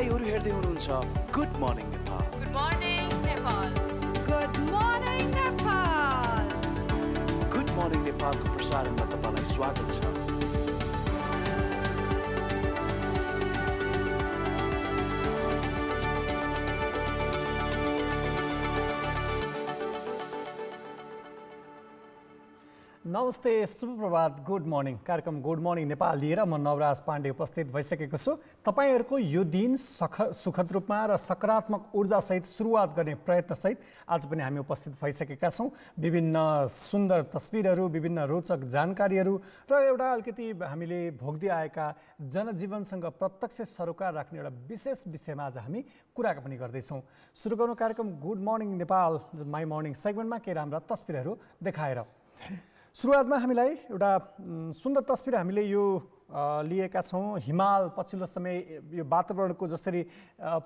तपाईहरु हेर्दै हुनुहुन्छ good morning Nepal. Good morning Nepal. Good morning Nepal. Good morning नेपालको प्रसारणमा तपाईलाई स्वागत छ। नमस्ते, शुभ प्रभात, गुड मर्निङ। कार्यक्रम गुड मर्निङ नेपाल लिएर म नवराज पाण्डे उपस्थित भइसकेको छु। तपाईहरुको यो दिन सुखद रूपमा र सकारात्मक ऊर्जासहित सुरुवात गर्ने प्रयत्नसहित आज पनि हामी उपस्थित भइसकेका छौँ। विभिन्न सुन्दर तस्बिरहरू, विभिन्न रोचक जानकारीहरू र एउटा अलिकति हामीले भोग्दै आएका जनजीवनसँग प्रत्यक्ष सरोकार राख्ने एउटा विशेष विषयमा आज हामी कुरा पनि गर्दैछौँ। सुरु गरौँ कार्यक्रम good morning Nepal my morning सेगमेन्टमा केही राम्रा तस्बिरहरू देखाएर। सुरुवातमा हामीलाई एउटा सुन्दर तस्बिर हामीले यो लिएका छौँ। हिमाल पछिल्लो समय यो वातावरणको जसरी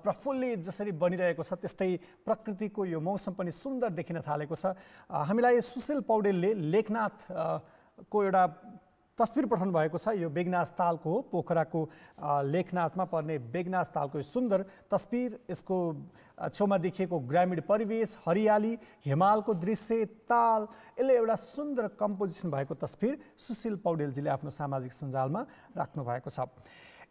प्रफुल्लित जसरी बनिरहेको छ त्यस्तै प्रकृतिको यो मौसम पनि सुन्दर देखिन थालेको छ। हामीलाई सुशील पौडेलले लेखनाथको एउटा तस्बिर पठाउनु भएको छ। यो बेगनास तालको हो, पोखराको लेखनाथमा पर्ने बेगनास तालको सुन्दर तस्बिर। यसको छेउमा देखिएको ग्रामीण परिवेश, हरियाली, हिमालको दृश्य, ताल, यसले एउटा सुन्दर कम्पोजिसन भएको तस्बिर सुशील पौडेलजीले आफ्नो सामाजिक सञ्जालमा राख्नु भएको छ।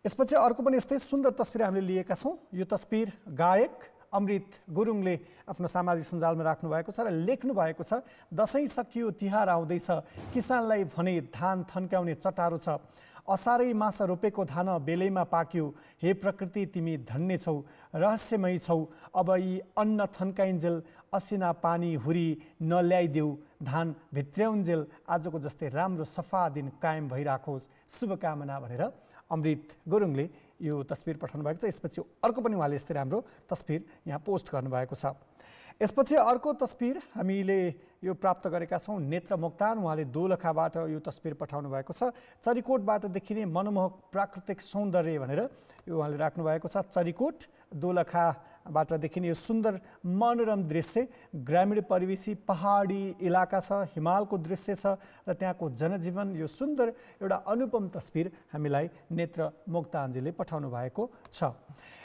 यसपछि अर्को पनि यस्तै सुन्दर तस्बिर हामीले लिएका छौँ। यो तस्बिर गायक अमृत गुरुङले आफ्नो सामाजिक सञ्जालमा राख्नु भएको छ र लेख्नु भएको छ, दसैँ सकियो तिहार आउँदैछ, किसानलाई भने धान थन्काउने चटारो छ, असारै मास रोपेको धान बेलैमा पाक्यो, हे प्रकृति तिमी धन्य छौ, रहस्यमय छौ, अब यी अन्न थन्काइन्जेल असिना पानी हुरी नल्याइदेऊ, धान भित्र्याउन्जेल आजको जस्तै राम्रो सफा दिन कायम भइराखोस्, शुभकामना भनेर अमृत गुरुङले यो तस्बिर पठाउनु भएको छ। यसपछि अर्को पनि उहाँले यस्तै राम्रो तस्बिर यहाँ पोस्ट गर्नुभएको छ। यसपछि अर्को तस्बिर हामीले यो प्राप्त गरेका छौँ नेत्र मोक्तान, उहाँले दोलखाबाट यो तस्बिर पठाउनु भएको छ। चरिकोटबाट देखिने मनमोहक प्राकृतिक सौन्दर्य भनेर यो उहाँले राख्नु भएको छ। चरिकोट दोलखाबाट देखिने यो सुन्दर मनोरम दृश्य, ग्रामीण परिवेशी पहाडी इलाका छ, हिमालको दृश्य छ र त्यहाँको जनजीवन, यो सुन्दर एउटा अनुपम तस्बिर हामीलाई नेत्र मोक्तानजीले पठाउनु भएको छ।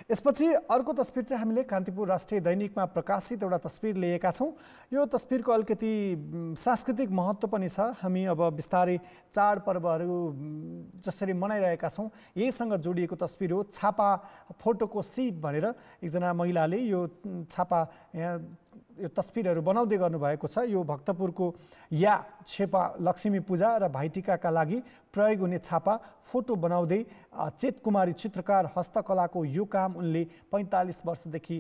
यसपछि अर्को तस्बिर चाहिँ हामीले कान्तिपुर राष्ट्रिय दैनिकमा प्रकाशित एउटा तस्बिर लिएका छौँ। यो तस्बिरको अलिकति सांस्कृतिक महत्त्व पनि छ। हामी अब बिस्तारै चाडपर्वहरू जसरी मनाइरहेका छौँ यहीसँग जोडिएको तस्बिर हो। छापा फोटोको सिप भनेर एकजना महिलाले यो छापा यहाँ यो तस्बिरहरू बनाउँदै गर्नुभएको छ। यो भक्तपुरको या छेपा लक्ष्मी पूजा र भाइटिकाका लागि प्रयोग हुने छापा फोटो बनाउँदै चेतकुमारी चित्रकार हस्तकलाको यो काम उनले 45 वर्षदेखि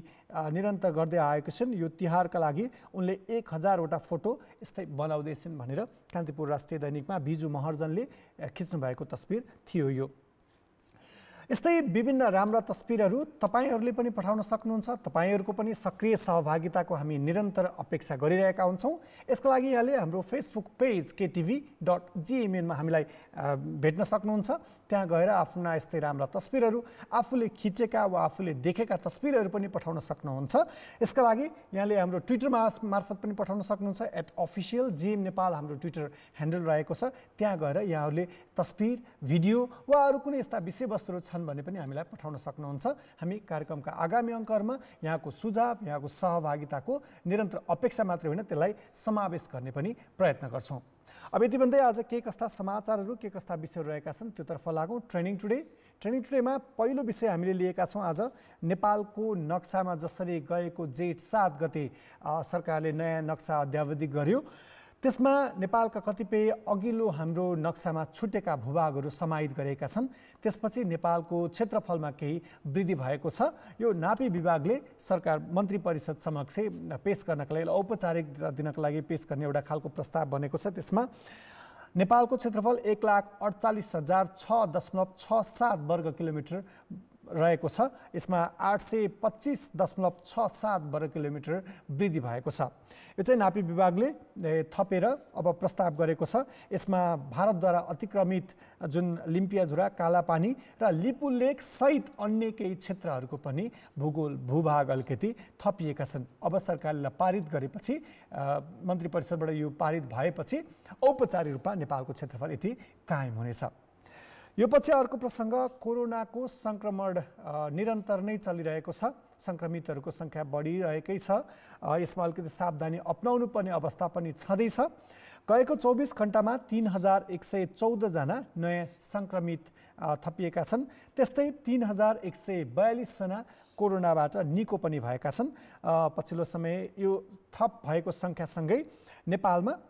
निरन्तर गर्दै आएको छिन्। यो तिहारका लागि उनले 1000वटा फोटो यस्तै बनाउँदैछन् भनेर कान्तिपुर राष्ट्रिय दैनिकमा बिजु महर्जनले खिच्नु भएको तस्बिर थियो। यो यस्तै विभिन्न राम्रा तस्बिरहरू तपाईहरूले पनि पठाउन सक्नुहुन्छ। तपाईहरूको पनि सक्रिय सहभागिताको हामी निरन्तर अपेक्षा गरिरहेका हुन्छौँ। यसका लागि यहाँले हाम्रो फेसबुक पेज ktv.gmn मा हामीलाई भेट्न सक्नुहुन्छ। त्यहाँ गएर आफ्ना यस्तै राम्रा तस्बिरहरू, आफूले खिचेका वा आफूले देखेका तस्बिरहरू पनि पठाउन सक्नुहुन्छ। यसका लागि यहाँले हाम्रो ट्विटर मार्फत पनि पठाउन सक्नुहुन्छ। @officialgmnepal हाम्रो ट्विटर ह्यान्डल रहेको छ। त्यहाँ गएर यहाँहरूले तस्बिर, भिडियो वा अरू कुनै यस्ता विषयवस्तुहरू छन् भने पनि हामीलाई पठाउन सक्नुहुन्छ। हामी कार्यक्रमका आगामी अङ्कहरूमा यहाँको सुझाव, यहाँको सहभागिताको निरन्तर अपेक्षा मात्रै होइन, त्यसलाई समावेश गर्ने पनि प्रयत्न गर्छौँ। अब यति भन्दै आज के कस्ता समाचारहरू, के कस्ता विषयहरू रहेका छन् त्योतर्फ लागौँ। ट्रेनिङ टुडेमा पहिलो विषय हामीले लिएका छौँ आज। नेपालको नक्सामा जसरी गएको जेठ 7 गते सरकारले नयाँ नक्सा अद्यावधिक गर्यो, त्यसमा नेपालका कतिपय अघिल्लो हाम्रो नक्सामा छुटेका भूभागहरू समाहित गरेका छन्। त्यसपछि नेपालको क्षेत्रफलमा केही वृद्धि भएको छ। यो नापी विभागले सरकार मन्त्री परिषद समक्ष पेश गर्नका लागि, औपचारिकता दिनका लागि पेश गर्ने एउटा खालको प्रस्ताव बनेको छ। त्यसमा नेपालको क्षेत्रफल 1,48,006.67 वर्ग किलोमिटर रहेको छ। यसमा 825.67 वर्ग किलोमिटर वृद्धि भएको छ। यो चाहिँ नापी विभागले थपेर अब प्रस्ताव गरेको छ। यसमा भारतद्वारा अतिक्रमित जुन लिम्पियाधुरा, कालापानी र लिपुलेक सहित अन्य केही क्षेत्रहरूको पनि भूभाग अलिकति थपिएका छन्। अब सरकारले पारित गरेपछि, मन्त्री परिषदबाट यो पारित भएपछि औपचारिक रूपमा नेपालको क्षेत्रफल यति कायम हुनेछ। यो पछि अर्को प्रसङ्ग कोरोनाको सङ्क्रमण निरन्तर नै चलिरहेको छ। सङ्क्रमितहरूको सङ्ख्या बढिरहेकै छ। यसमा अलिकति सावधानी अपनाउनु पर्ने अवस्था पनि छँदैछ। गएको 24 घण्टामा 3114 जना नयाँ सङ्क्रमित थपिएका छन्। त्यस्तै 3142 जना कोरोनाबाट निको पनि भएका छन्। पछिल्लो समय यो थप भएको सङ्ख्यासँगै नेपालमा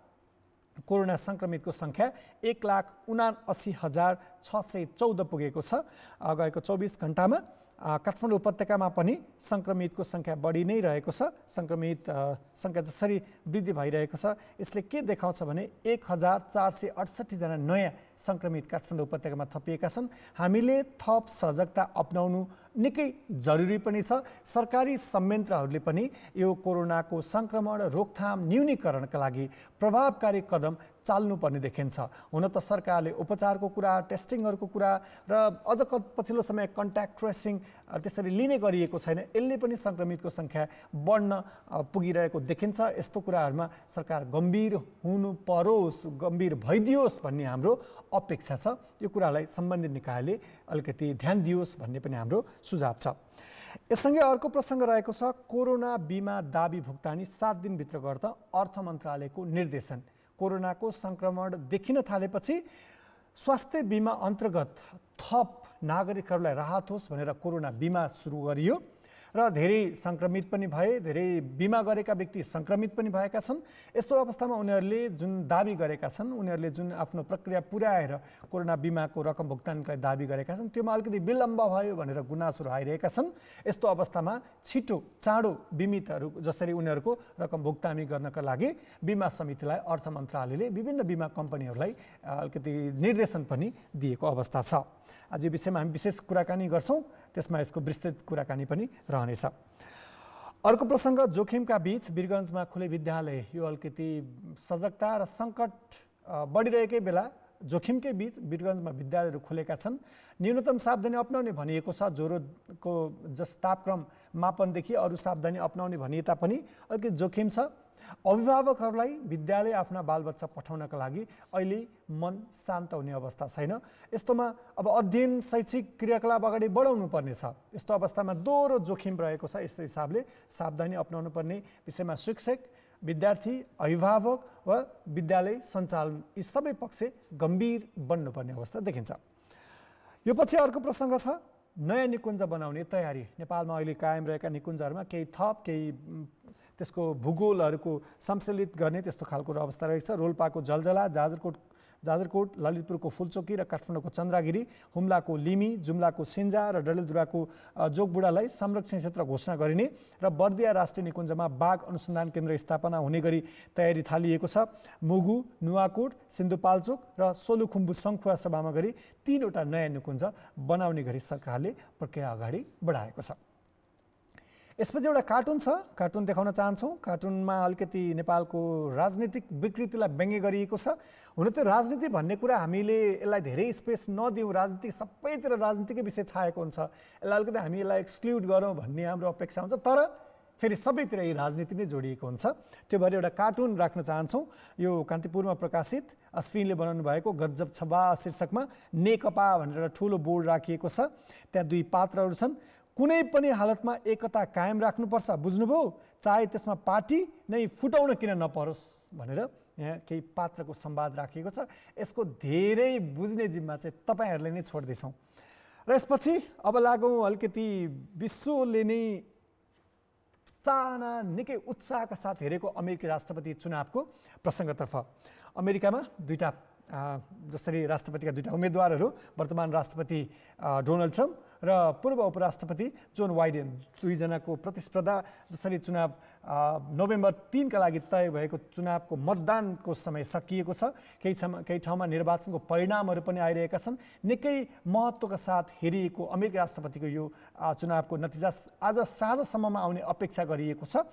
कोरोना सङ्क्रमितको सङ्ख्या 1,79,614 पुगेको छ। गएको 24 घण्टामा काठमाडौँ उपत्यकामा पनि सङ्क्रमितको सङ्ख्या बढी नै रहेको छ। सङ्क्रमित सङ्ख्या जसरी वृद्धि भइरहेको छ यसले के देखाउँछ भने 1,468 जना नयाँ सङ्क्रमित काठमाडौँ उपत्यकामा थपिएका छन्। हामीले थप सजगता अपनाउनु निकै जरुरी पनि छ। सरकारी संयन्त्रहरूले पनि यो कोरोनाको सङ्क्रमण रोकथाम न्यूनीकरणका लागि प्रभावकारी कदम चाल्नुपर्ने देखिन्छ। हुन त सरकारले उपचारको कुरा, टेस्टिङहरूको कुरा र अझ पछिल्लो समय कन्ट्याक्ट ट्रेसिङ त्यसरी लिने गरिएको छैन। यसले पनि सङ्क्रमितको सङ्ख्या बढ्न पुगिरहेको देखिन्छ। यस्तो कुराहरूमा सरकार गम्भीर हुनु परोस्, गम्भीर भइदियोस् भन्ने हाम्रो अपेक्षा छ। यो कुरालाई सम्बन्धित निकायले अलिकति ध्यान दियोस् भन्ने पनि हाम्रो सुझाव छ। यससँगै अर्को प्रसङ्ग रहेको छ कोरोना बिमा दाबी भुक्तानी 7 दिनभित्र गर्दा अर्थ मन्त्रालयको निर्देशन। कोरोनाको सङ्क्रमण देखिन थालेपछि स्वास्थ्य बिमा अन्तर्गत थप नागरिकहरूलाई राहत होस् भनेर कोरोना बिमा सुरु गरियो र धेरै सङ्क्रमित पनि भए, धेरै बिमा गरेका व्यक्ति सङ्क्रमित पनि भएका छन्। यस्तो अवस्थामा उनीहरूले जुन दाबी गरेका छन्, उनीहरूले जुन आफ्नो प्रक्रिया पुर्याएर कोरोना बिमाको रकम भुक्तानीलाई दाबी गरेका छन्, त्योमा अलिकति विलम्ब भयो भनेर गुनासोहरू आइरहेका छन्। यस्तो अवस्थामा छिटो चाँडो बिमितहरू जसरी उनीहरूको रकम भुक्तानी गर्नका लागि बिमा समितिलाई अर्थ मन्त्रालयले विभिन्न बिमा कम्पनीहरूलाई अलिकति निर्देशन पनि दिएको अवस्था छ। आज यो विषयमा हामी विशेष कुराकानी गर्छौँ, त्यसमा यसको विस्तृत कुराकानी पनि रहनेछ। अर्को प्रसङ्ग जोखिमका बीच वीरगञ्जमा खुले विद्यालय। यो अलिकति सजगता र सङ्कट बढिरहेकै बेला जोखिमकै बीच वीरगञ्जमा विद्यालयहरू खुलेका छन्। न्यूनतम सावधानी अपनाउने भनिएको छ। ज्वरोको तापक्रम मापनदेखि अरू सावधानी अपनाउने भनिए तापनि अलिकति जोखिम छ। अभिभावकहरूलाई विद्यालय आफ्ना बालबच्चा पठाउनका लागि अहिले मन शान्त हुने अवस्था छैन। यस्तोमा अब अध्ययन शैक्षिक क्रियाकलाप अगाडि बढाउनु पर्नेछ। यस्तो अवस्थामा दोहोरो जोखिम रहेको छ। यस्तो हिसाबले सावधानी अपनाउनु पर्ने विषयमा शिक्षक, विद्यार्थी, अभिभावक वा विद्यालय सञ्चालन यी सबै पक्ष गम्भीर बन्नुपर्ने अवस्था देखिन्छ। यो पछि अर्को प्रसङ्ग छ नयाँ निकुञ्ज बनाउने तयारी। नेपालमा अहिले कायम रहेका निकुञ्जहरूमा केही थप, केही त्यसको भूगोलहरूको सम्मिलित गर्ने त्यस्तो खालको अवस्था रहेछ। रोल्पाको जलजला, जाजरकोट, ललितपुरको फुलचोकी र काठमाडौँको चन्द्रागिरी, हुम्लाको लिमी, जुम्लाको सिन्जा र डडेलधुराको जोगबुढालाई संरक्षण क्षेत्र घोषणा गरिने र बर्दिया राष्ट्रिय निकुञ्जमा बाघ अनुसन्धान केन्द्र स्थापना हुने गरी तयारी थालिएको छ। मुगु, नुवाकोट, सिन्धुपाल्चोक र सोलुखुम्बु सङ्खुवा सभामा गरी 3वटा नयाँ निकुञ्ज बनाउने गरी सरकारले प्रक्रिया अगाडि बढाएको छ। यसपछि एउटा कार्टुन छ, कार्टुन देखाउन चाहन्छौँ। कार्टुनमा अलिकति नेपालको राजनीतिक विकृतिलाई व्यङ्ग्य गरिएको छ। हुन त राजनीति भन्ने कुरा हामीले यसलाई धेरै स्पेस नदिउँ, राजनीति सबैतिर राजनीतिकै विषय छाएको हुन्छ, यसलाई अलिकति हामी यसलाई एक्सक्लुड गरौँ भन्ने हाम्रो अपेक्षा हुन्छ। तर फेरि सबैतिर यही राजनीति नै जोडिएको हुन्छ। त्यो भएर एउटा कार्टुन राख्न चाहन्छौँ। यो कान्तिपुरमा प्रकाशित अश्विनले बनाउनु भएको गजब छबा शीर्षकमा नेकपा भनेर ठुलो बोर्ड राखिएको छ। त्यहाँ 2 पात्रहरू छन्। कुनै पनि हालतमा एकता कायम राख्नुपर्छ, बुझ्नुभयो, चाहे त्यसमा पार्टी नै फुटाउन किन नपरोस् भनेर यहाँ केही पात्रको संवाद राखिएको छ। यसको धेरै बुझ्ने जिम्मा चाहिँ तपाईँहरूले नै छोड्दैछौँ। र यसपछि अब लागौँ अलिकति विश्वले नै चाहना निकै उत्साहका साथ हेरेको अमेरिकी राष्ट्रपति चुनावको प्रसङ्गतर्फ। अमेरिकामा जसरी राष्ट्रपतिका 2टा उम्मेदवारहरू वर्तमान राष्ट्रपति डोनाल्ड ट्रम्प र पूर्व उपराष्ट्रपति जोन बाइडेन, 2 जनाको प्रतिस्पर्धा जसरी चुनाव नोभेम्बर 3 का लागि तय भएको चुनावको मतदानको समय सकिएको छ। केही ठाउँमा निर्वाचनको परिणामहरू पनि आइरहेका छन्। निकै महत्त्वका साथ हेरिएको अमेरिकी राष्ट्रपतिको यो चुनावको नतिजा आज साँझसम्ममा आउने अपेक्षा गरिएको छ।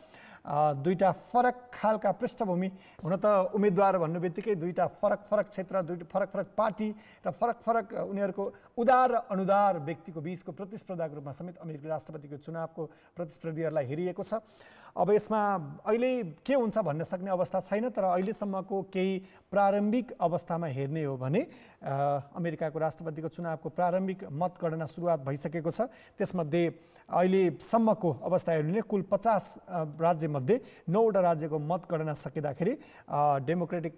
2टा फरक खालका पृष्ठभूमि, हुन त उम्मेदवार भन्नु बित्तिकै 2टा फरक क्षेत्र, 2टा फरक पार्टी र फरक उनीहरूको उदार र अनुदार व्यक्तिको बीचको प्रतिस्पर्धाको रूपमा समेत अमेरिकी राष्ट्रपतिको चुनावको प्रतिस्पर्धीहरूलाई हेरिएको छ। अब यसमा अहिले के हुन्छ भन्न सक्ने अवस्था छैन, तर अहिलेसम्मको केही प्रारम्भिक अवस्थामा हेर्ने हो भने अमेरिकाको राष्ट्रपतिको चुनावको प्रारम्भिक मतगणना सुरुवात भइसकेको छ। त्यसमध्ये अहिलेसम्मको अवस्था हेर्ने कुल 50 राज्यमध्ये 9वटा राज्यको मतगणना सकिँदाखेरि डेमोक्रेटिक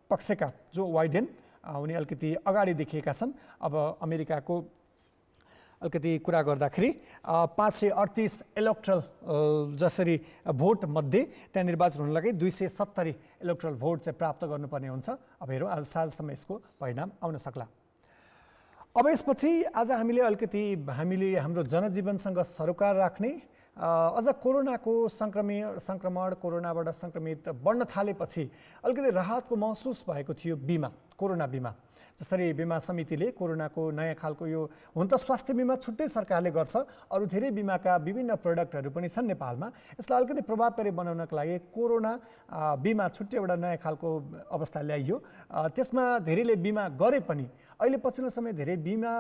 पक्षका जो बाइडेन उनी अलिकति अगाडि देखिएका छन्। अब अमेरिकाको अलिकति कुरा गर्दाखेरि 538 इलेक्ट्रल जसरी भोट मध्ये त्यहाँ निर्वाचन हुन लागि 270 इलेक्ट्रल भोट चाहिँ प्राप्त गर्नुपर्ने हुन्छ। अब हेरौँ आज साँझसम्म यसको परिणाम आउन सक्ला। अब यसपछि आज हामीले हाम्रो जनजीवनसँग सरोकार राख्ने अझ कोरोनाको सङ्क्रमण कोरोनाबाट सङ्क्रमित बढ्न थालेपछि अलिकति राहतको महसुस भएको थियो कोरोना बिमा। जसरी बिमा समितिले कोरोनाको नयाँ खालको यो हुन त स्वास्थ्य बिमा छुट्टै सरकारले गर्छ, अरू धेरै बिमाका विभिन्न प्रडक्टहरू पनि छन् नेपालमा। यसलाई अलिकति प्रभावकारी बनाउनका लागि कोरोना बिमा छुट्टै एउटा नयाँ खालको अवस्था ल्याइयो। त्यसमा धेरैले बिमा गरे पनि अहिले पछिल्लो समय धेरै बिमा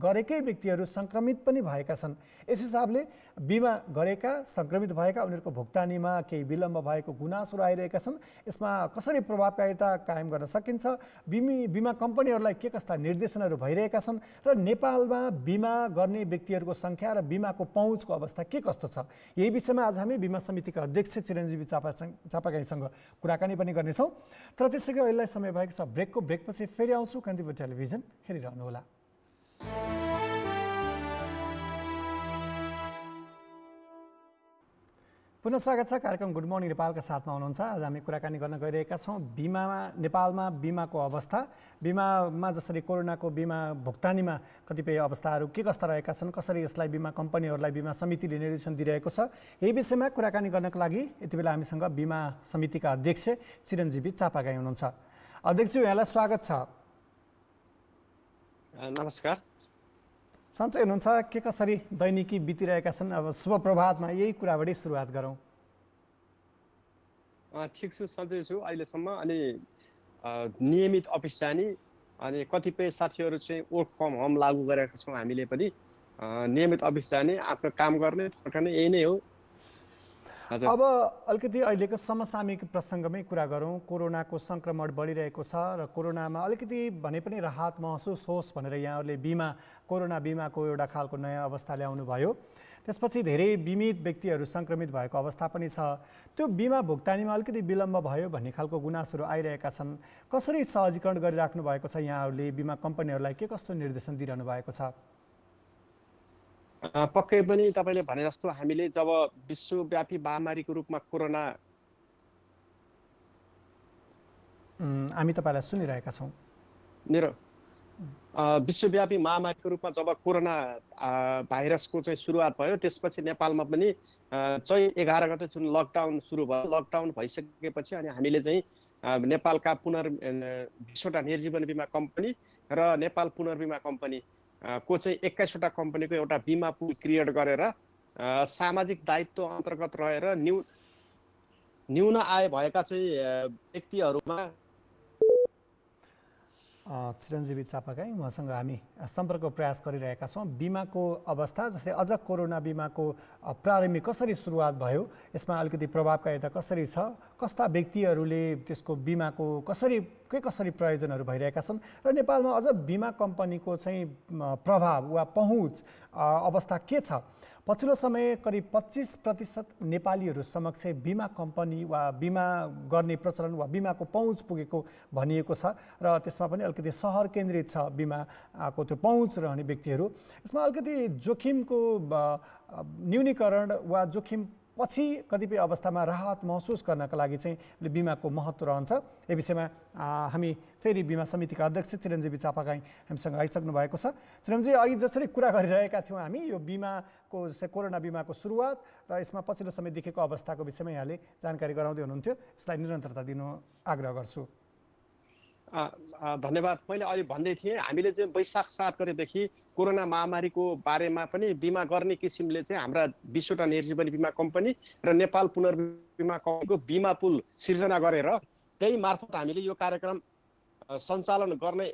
गरेकै व्यक्तिहरू सङ्क्रमित पनि भएका छन्। यस हिसाबले बिमा गरेका सङ्क्रमित भएका उनीहरूको भुक्तानीमा केही विलम्ब भएको गुनासोहरू आइरहेका छन्। यसमा कसरी प्रभावकारिता कायम गर्न सकिन्छ, बिमा कम्पनीहरूलाई के कस्ता निर्देशनहरू भइरहेका छन् र नेपालमा बिमा गर्ने व्यक्तिहरूको सङ्ख्या र बिमाको पहुँचको अवस्था के कस्तो छ, यही विषयमा आज हामी बिमा समितिका अध्यक्ष चिरञ्जीवी चापागाईसँग कुराकानी पनि गर्नेछौँ। तर त्यसैगरी अहिलेलाई समय भएको छ ब्रेकको। ब्रेकपछि फेरि आउँछु। कान्तिपुर टेलिभिजन हेरिरहनुहोला। पुनः स्वागत छ। कार्यक्रम गुड मर्निङ नेपालका साथमा हुनुहुन्छ। आज हामी कुराकानी गर्न गइरहेका छौँ नेपालमा बिमाको अवस्था, बिमामा जसरी कोरोनाको बिमा भुक्तानीमा कतिपय अवस्थाहरू के कस्ता रहेका छन्, कसरी यसलाई बिमा कम्पनीहरूलाई बिमा समितिले निर्देशन दिइरहेको छ, यही विषयमा कुराकानी गर्नको लागि यति बेला हामीसँग बिमा समितिका अध्यक्ष चिरञ्जीवी चापागाई हुनुहुन्छ। अध्यक्षज्यू, यहाँलाई स्वागत छ। नमस्कार। सन्चै हुनुहुन्छ? के कसरी दैनिकी बितिरहेका छन्? अब शुभ प्रभातमा यही कुराबाटै सुरुवात गरौँ। ठिक छु, सन्चै छु अहिलेसम्म। अनि नियमित अफिस जाने अनि कतिपय साथीहरू चाहिँ वर्क फ्रम होम लागू गरेका छौँ हामीले पनि। नियमित अफिस जाने, आफ्नो काम गर्ने, फर्कने, यही नै हो। अब अलिकति अहिलेको समसामयिक प्रसङ्गमै कुरा गरौँ। कोरोनाको सङ्क्रमण बढिरहेको छ र कोरोनामा अलिकति भने पनि राहत महसुस होस् भनेर यहाँहरूले कोरोना बिमाको एउटा खालको नयाँ अवस्था ल्याउनु भयो। त्यसपछि धेरै बिमित व्यक्तिहरू सङ्क्रमित भएको अवस्था पनि छ। त्यो बिमा भुक्तानीमा अलिकति विलम्ब भयो भन्ने खालको गुनासोहरू आइरहेका छन्। कसरी सहजीकरण गरिराख्नु भएको छ यहाँहरूले? बिमा कम्पनीहरूलाई के कस्तो निर्देशन दिइरहनु भएको छ? पक्कै पनि तपाईँले भने जस्तो हामीले जब विश्वव्यापी महामारीको रूपमा कोरोना, हामी तपाईँलाई सुनिरहेका छौँ। विश्वव्यापी महामारीको रूपमा जब कोरोना भाइरसको चाहिँ सुरुवात भयो, त्यसपछि नेपालमा पनि चैत 11 गते जुन लकडाउन सुरु भयो, लकडाउन भइसकेपछि अनि हामीले चाहिँ नेपालका 20वटा निर्जीवन बिमा कम्पनी र नेपाल पुनर्बिमा कम्पनी को चाहिँ 21वटा कम्पनीको एउटा बिमा पुल क्रिएट गरेर सामाजिक दायित्व अन्तर्गत रहेर न्यून आय भएका चाहिँ व्यक्तिहरूमा चिरञ्जीवी चापागाई उहाँसँग हामी सम्पर्कको प्रयास गरिरहेका छौँ। बिमाको अवस्था जस्तै अझ कोरोना बिमाको प्रारम्भिक कसरी सुरुवात भयो, यसमा अलिकति प्रभावकारिता कसरी छ, कस्ता व्यक्तिहरूले त्यसको बिमाको कसरी प्रयोजनहरू भइरहेका छन् र नेपालमा अझ बिमा कम्पनीको चाहिँ प्रभाव वा पहुँच अवस्था के छ? पछिल्लो समय करिब 25% नेपालीहरू समक्ष बिमा कम्पनी वा बिमा गर्ने प्रचलन वा बिमाको पहुँच पुगेको भनिएको छ र त्यसमा पनि अलिकति सहर केन्द्रित छ बिमाको त्यो पहुँच रहने व्यक्तिहरू। यसमा अलिकति जोखिमको न्यूनीकरण वा जोखिम पछि कतिपय अवस्थामा राहत महसुस गर्नका लागि चाहिँ बिमाको महत्त्व रहन्छ। यो विषयमा हामी फेरि बिमा समितिका अध्यक्ष चिरञ्जीवी चापागाई हामीसँग आइसक्नु भएको छ। चिरञ्जीवी, अघि जसरी कुरा गरिरहेका थियौँ हामी यो बिमाको कोरोना बिमाको सुरुवात र यसमा पछिल्लो समय देखेको अवस्थाको विषयमा यहाँले जानकारी गराउँदै हुनुहुन्थ्यो, यसलाई निरन्तरता दिनु आग्रह गर्छु। धन्यवाद। मैले अहिले भन्दै थिएँ हामीले चाहिँ वैशाख 7 गतेदेखि कोरोना महामारीको बारेमा पनि बिमा गर्ने किसिमले चाहिँ हाम्रा 20वटा निर्जीवन बिमा कम्पनी र नेपाल पुनर्बिमा कम्पनीको बिमा पुल सिर्जना गरेर त्यही मार्फत हामीले यो कार्यक्रम सञ्चालन गर्ने।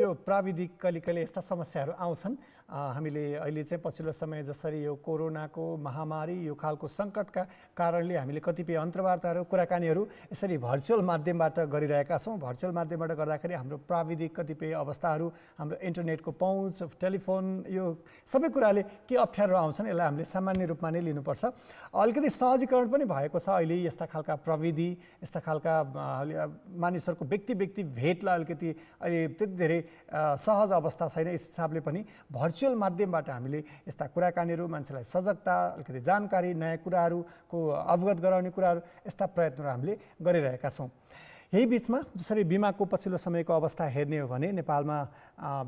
यो प्राविधिक कहिले कहिले यस्ता समस्याहरू आउँछन्। हामीले अहिले चाहिँ पछिल्लो समय जसरी यो कोरोनाको महामारी यो खालको सङ्कटका कारणले हामीले कतिपय अन्तर्वार्ताहरू कुराकानीहरू यसरी भर्चुअल माध्यमबाट गरिरहेका छौँ। भर्चुअल माध्यमबाट गर्दाखेरि हाम्रो प्राविधिक कतिपय अवस्थाहरू, हाम्रो इन्टरनेटको पहुँच, टेलिफोन, यो सबै कुराले के अप्ठ्यारो आउँछन् यसलाई हामीले सामान्य रूपमा नै लिनुपर्छ। अलिकति सहजीकरण पनि भएको छ अहिले यस्ता खालका प्रविधि, यस्ता खालका मानिसहरूको व्यक्ति भेटलाई अलिकति अहिले त्यति धेरै सहज अवस्था छैन। यस हिसाबले पनि भर्चुअल माध्यमबाट हामीले यस्ता कुराकानीहरू, मान्छेलाई सजगता, अलिकति जानकारी, नयाँ कुराहरूको अवगत गराउने कुराहरू, यस्ता प्रयत्नहरू हामीले गरिरहेका छौँ। यही बिचमा जसरी बिमाको पछिल्लो समयको अवस्था हेर्ने हो भने नेपालमा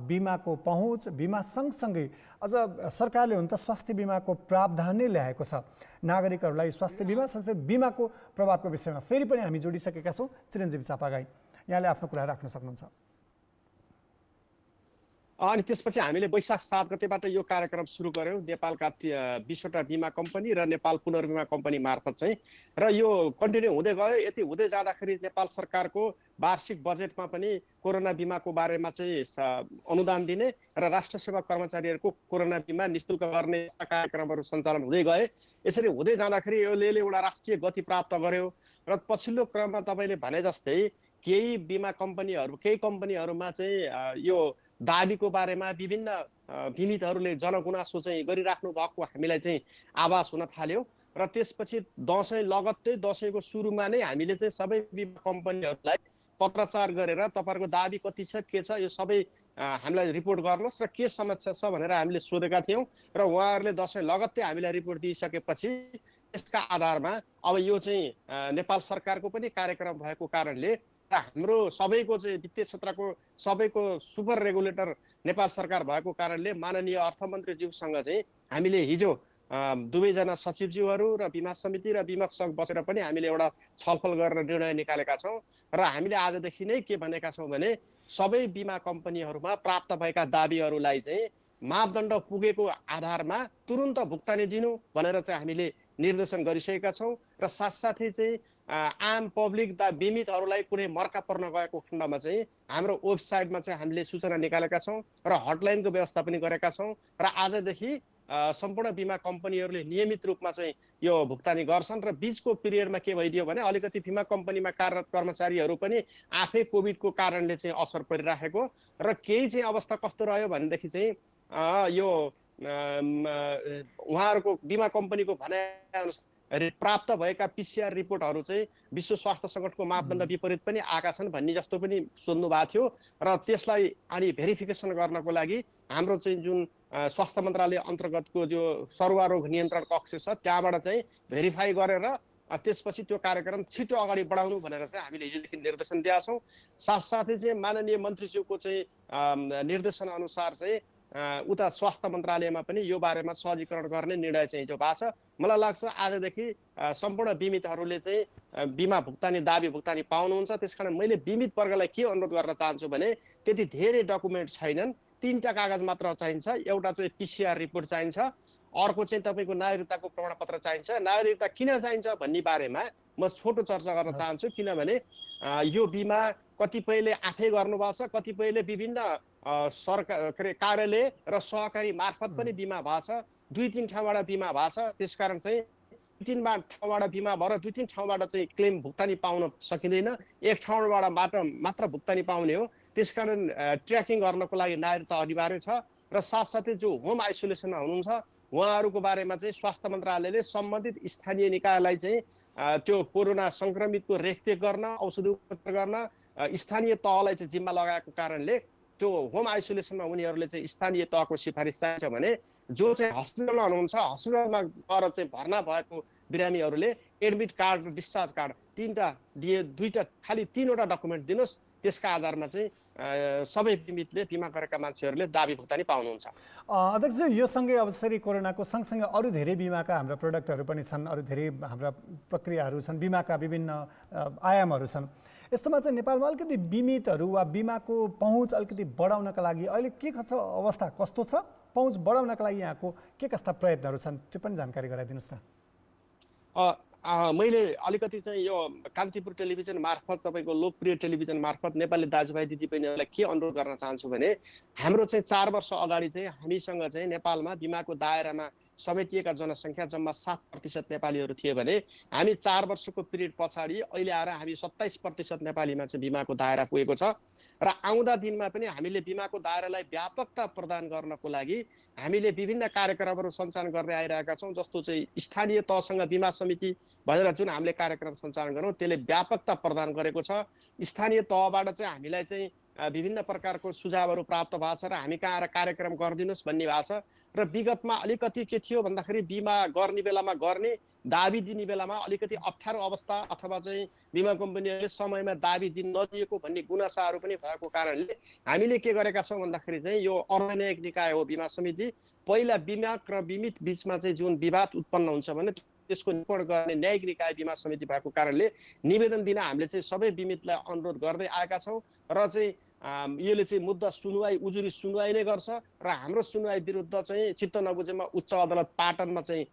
बिमाको पहुँच, बिमा सँगसँगै अझ सरकारले हुन त स्वास्थ्य बिमाको प्रावधान नै ल्याएको छ। नागरिकहरूलाई स्वास्थ्य बिमा सँगसँगै बिमाको प्रभावको विषयमा फेरि पनि हामी जोडिसकेका छौँ। चिरञ्जीवी चापागाई, यहाँले आफ्नो कुरा राख्न सक्नुहुन्छ। अनि त्यसपछि हामीले वैशाख 7 गतेबाट यो कार्यक्रम सुरु गर्यौँ नेपालका 20वटा बिमा कम्पनी र नेपाल पुनर्बिमा कम्पनी मार्फत चाहिँ, र यो कन्टिन्यू हुँदै गयो। यति हुँदै जाँदाखेरि नेपाल सरकारको वार्षिक बजेटमा पनि कोरोना बिमाको बारेमा चाहिँ अनुदान दिने र राष्ट्र सेवा कर्मचारीहरूको कोरोना बिमा निःशुल्क गर्ने कार्यक्रमहरू सञ्चालन हुँदै गए। यसरी हुँदै जाँदाखेरि यसले एउटा राष्ट्रिय गति प्राप्त गर्यो र पछिल्लो क्रममा तपाईँले भने जस्तै केही बिमा कम्पनीहरू, केही कम्पनीहरूमा चाहिँ यो दाबीको बारेमा विभिन्न बिमितहरूले जनगुनासो चाहिँ गरिराख्नु भएको हामीलाई चाहिँ आभास हुन थाल्यो। र त्यसपछि दसैँ लगत्तै, दसैँको सुरुमा नै हामीले चाहिँ सबै बिमा कम्पनीहरूलाई पत्रचार गरेर तपाईँहरूको दाबी कति छ, के छ, यो सबै हामीलाई रिपोर्ट गर्नुहोस् र के समस्या छ भनेर हामीले सोधेका थियौँ। र उहाँहरूले दसैँ लगत्तै हामीलाई रिपोर्ट दिइसकेपछि त्यसका आधारमा अब यो चाहिँ नेपाल सरकारको पनि कार्यक्रम भएको कारणले हाम्रो सबैको चाहिँ वित्तीय क्षेत्रको सबैको सुपर रेगुलेटर नेपाल सरकार भएको कारणले माननीय अर्थमन्त्रीज्यूसँग चाहिँ हामीले हिजो दुवैजना सचिवज्यूहरू र बिमा समिति र बिमकसँग बसेर पनि हामीले एउटा छलफल गरेर निर्णय निकालेका छौँ। र हामीले आजदेखि नै के भनेका छौँ भने सबै बिमा कम्पनीहरूमा प्राप्त भएका दाबीहरूलाई चाहिँ मापदण्ड पुगेको आधारमा तुरुन्त भुक्तानी दिनु भनेर चाहिँ हामीले निर्देशन गरिसकेका छौँ। र साथसाथै चाहिँ आम पब्लिक बिमितहरूलाई कुनै मर्का पर्न गएको खण्डमा चाहिँ हाम्रो वेबसाइटमा चाहिँ हामीले सूचना निकालेका छौँ र हटलाइनको व्यवस्था पनि गरेका छौँ। र आजदेखि सम्पूर्ण बिमा कम्पनीहरूले नियमित रूपमा चाहिँ यो भुक्तानी गर्छन्। र बिचको पिरियडमा के भइदियो भने अलिकति बिमा कम्पनीमा कार्यरत कर्मचारीहरू पनि आफै कोभिडको कारणले चाहिँ असर परिराखेको र केही चाहिँ अवस्था कस्तो रह्यो भनेदेखि चाहिँ यो उहाँहरूको बिमा कम्पनीको भनाइ प्राप्त भएका पिसिआर रिपोर्टहरू चाहिँ विश्व स्वास्थ्य सङ्गठनको मापदण्ड विपरीत पनि आएका छन् भन्ने जस्तो पनि सोध्नु भएको थियो। र त्यसलाई अनि भेरिफिकेसन गर्नको लागि हाम्रो चाहिँ जुन स्वास्थ्य मन्त्रालय अन्तर्गतको जो सर्वरोग नियन्त्रण कक्ष छ त्यहाँबाट चाहिँ भेरिफाई गरेर त्यसपछि त्यो कार्यक्रम छिटो अगाडि बढाउनु भनेर चाहिँ हामीले हिजोदेखि निर्देशन दिएका छौँ। साथसाथै चाहिँ माननीय मन्त्रीज्यूको चाहिँ निर्देशन अनुसार चाहिँ उता स्वास्थ्य मन्त्रालयमा पनि यो बारेमा सहजीकरण गर्ने निर्णय चाहिँ हिजो भएको छ। मलाई लाग्छ आजदेखि सम्पूर्ण बिमितहरूले चाहिँ बिमा भुक्तानी, दाबी भुक्तानी पाउनुहुन्छ। त्यसकारण मैले बिमित वर्गलाई के अनुरोध गर्न चाहन्छु भने त्यति धेरै डकुमेन्ट छैनन्, 3टा कागज मात्र चाहिन्छ। एउटा चाहिँ पिसिआर रिपोर्ट चाहिन्छ, अर्को चाहिँ तपाईँको नागरिकताको प्रमाणपत्र चाहिन्छ। नागरिकता किन चाहिन्छ भन्ने बारेमा म छोटो चर्चा गर्न चाहन्छु, किनभने यो बिमा कतिपयले आफै गर्नुभएको छ, कतिपयले विभिन्न सरकार कार्यालय र सहकारी मार्फत पनि बिमा भएको छ, 2-3 ठाउँबाट बिमा भएको छ। त्यसकारण चाहिँ 2-3 ठाउँबाट बिमा भएर 2-3 ठाउँबाट चाहिँ क्लेम भुक्तानी पाउन सकिँदैन, एक ठाउँबाट मात्र भुक्तानी पाउने हो। त्यसकारण ट्र्याकिङ गर्नको लागि नागरिकता अनिवार्य छ। र साथसाथै जो होम आइसोलेसनमा हुनुहुन्छ उहाँहरूको बारेमा चाहिँ स्वास्थ्य मन्त्रालयले सम्बन्धित स्थानीय निकायलाई चाहिँ त्यो कोरोना सङ्क्रमितको रेखदेख गर्न, औषधि उपचार गर्न स्थानीय तहलाई चाहिँ जिम्मा लगाएको कारणले त्यो होम आइसोलेसनमा उनीहरूले चाहिँ स्थानीय तहको सिफारिस चाहिन्छ भने जो चाहिँ हस्पिटलमा हुनुहुन्छ हस्पिटलमा गएर चाहिँ भर्ना भएको बिरामीहरूले एडमिट कार्ड र डिस्चार्ज कार्ड 3टा दिए, 2टा खालि 3वटा डकुमेन्ट दिनुहोस्। त्यसका आधारमा चाहिँ सबै बिमितले बिमा गरेका मान्छेहरूले दाबी भुक्तानी पाउनुहुन्छ। अध्यक्षज्यू, यो सँगै अब यसरी कोरोनाको सँगसँगै अरू धेरै बिमाका हाम्रा प्रडक्टहरू पनि छन्, अरू धेरै हाम्रा प्रक्रियाहरू छन्, बिमाका विभिन्न आयामहरू छन्। यस्तोमा चाहिँ नेपालमा अलिकति बिमितहरू वा बिमाको पहुँच अलिकति बढाउनका लागि अहिले के छ अवस्था, कस्तो छ? पहुँच बढाउनका लागि यहाँको के कस्ता प्रयत्नहरू छन् त्यो पनि जानकारी गराइदिनुहोस् न। मैले अलिकति चाहिँ यो कान्तिपुर टेलिभिजन मार्फत तपाईँको लोकप्रिय टेलिभिजन मार्फत नेपाली दाजुभाइ दिदीबहिनीहरूलाई के अनुरोध गर्न चाहन्छु भने हाम्रो चाहिँ 4 वर्ष अगाडि चाहिँ हामीसँग चाहिँ नेपालमा बिमाको दायरामा समेटिएका जनसङ्ख्या जम्मा 7% नेपालीहरू थिए भने हामी 4 वर्षको पिरियड पछाडि अहिले आएर हामी 27% नेपालीमा चाहिँ बिमाको दायरा पुगेको छ र आउँदा दिनमा पनि हामीले बिमाको दायरालाई व्यापकता प्रदान गर्नको लागि हामीले विभिन्न कार्यक्रमहरू सञ्चालन गर्दै आइरहेका छौँ। जस्तो चाहिँ स्थानीय तहसँग बिमा समिति भनेर जुन हामीले कार्यक्रम सञ्चालन गरौँ त्यसले व्यापकता प्रदान गरेको छ। स्थानीय तहबाट चाहिँ हामीलाई चाहिँ विभिन्न प्रकारको सुझावहरू प्राप्त भएको छ र हामी कहाँ आएर कार्यक्रम गरिदिनुहोस् भन्ने भएको छ र विगतमा अलिकति के थियो भन्दाखेरि बिमा गर्ने बेलामा गर्ने दाबी दिने बेलामा अलिकति अप्ठ्यारो अवस्था अथवा चाहिँ बिमा कम्पनीहरूले समयमा दाबी दिन नदिएको भन्ने गुनासाहरू पनि भएको कारणले हामीले के गरेका छौँ भन्दाखेरि चाहिँ यो अर्धन्यायिक निकाय हो बिमा समिति। पहिला बिमाक र बिमित बिचमा चाहिँ जुन विवाद उत्पन्न हुन्छ भने त्यसको निवारण गर्ने न्यायिक निकाय बिमा समिति भएको कारणले निवेदन दिन हामीले चाहिँ सबै बिमितलाई अनुरोध गर्दै आएका छौँ र चाहिँ यसले चाहिँ मुद्दा सुनवाई उजुरी सुनवाई नै गर्छ र हाम्रो सुनवाई विरुद्ध चाहिँ चित्त नबुझेमा उच्च अदालत पाटनमा चाहिँ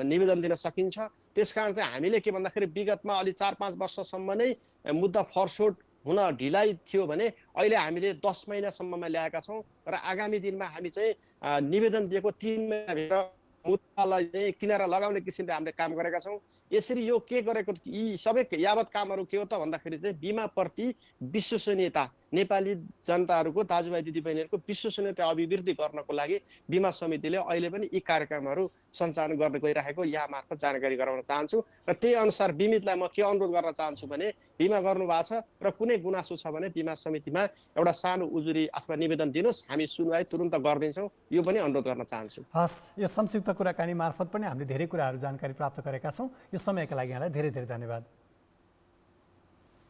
निवेदन दिन सकिन्छ। त्यसकारण चाहिँ हामीले के भन्दाखेरि विगतमा अलि 4-5 वर्षसम्म नै मुद्दा फरसोट हुन ढिलाइ थियो भने अहिले हामीले 10 महिनासम्ममा ल्याएका छौँ र आगामी दिनमा हामी चाहिँ निवेदन दिएको 3 महिनाभित्र मुद्दालाई चाहिँ किनारा लगाउने किसिमले हामीले काम गरेका छौँ। यसरी यो के गरेको यी सबै यावत कामहरू के हो त भन्दाखेरि चाहिँ बिमाप्रति विश्वसनीयता नेपाली जनताहरूको दाजुभाइ दिदीबहिनीहरूको विश्वसनीयता अभिवृद्धि गर्नको लागि बिमा समितिले अहिले पनि यी कार्यक्रमहरू सञ्चालन गर्न गइरहेको यहाँ मार्फत जानकारी गराउन चाहन्छु र त्यही अनुसार बिमितलाई म के अनुरोध गर्न चाहन्छु भने बिमा गर्नु भएको छ र कुनै गुनासो छ भने बिमा समितिमा एउटा सानो उजुरी अथवा निवेदन दिनुहोस्, हामी सुनवाई तुरुन्त गरिदिन्छौँ, यो पनि अनुरोध गर्न चाहन्छु। हस्, यो संयुक्त कुराकानी मार्फत पनि हामीले धेरै कुराहरू जानकारी प्राप्त गरेका छौँ। यो समयका लागि यहाँलाई धेरै धेरै धन्यवाद।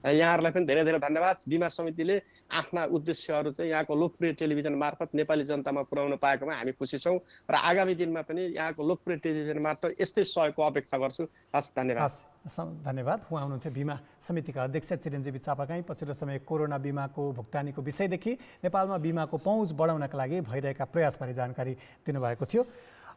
यहाँहरूलाई पनि धेरै धेरै धन्यवाद। बिमा समितिले आफ्ना उद्देश्यहरू चाहिँ यहाँको लोकप्रिय टेलिभिजन मार्फत नेपाली जनतामा पुर्याउन पाएकोमा हामी खुसी छौँ र आगामी दिनमा पनि यहाँको लोकप्रिय टेलिभिजन मार्फत यस्तै सहयोगको अपेक्षा गर्छु। हस्, धन्यवाद। धन्यवाद। उहाँ हुनुहुन्थ्यो बिमा समितिका अध्यक्ष चिरञ्जीवी चापागाई। पछिल्लो समय कोरोना बिमाको भुक्तानीको विषयदेखि नेपालमा बिमाको पहुँच बढाउनका लागि भइरहेका प्रयासबारे जानकारी दिनुभएको थियो।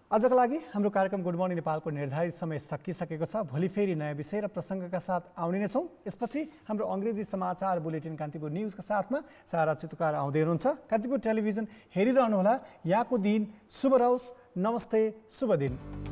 आजका लागि हाम्रो कार्यक्रम गुड मर्निङ नेपालको निर्धारित समय सकिसकेको छ। भोलि फेरि नयाँ विषय र प्रसङ्गका साथ आउने नै छौँ। यसपछि हाम्रो अङ्ग्रेजी समाचार बुलेटिन कान्तिपुर न्युजका साथमा सारा चितुकार आउँदै हुनुहुन्छ। कान्तिपुर टेलिभिजन हेरिरहनुहोला। यहाँको दिन शुभ रहोस्। नमस्ते, शुभ दिन।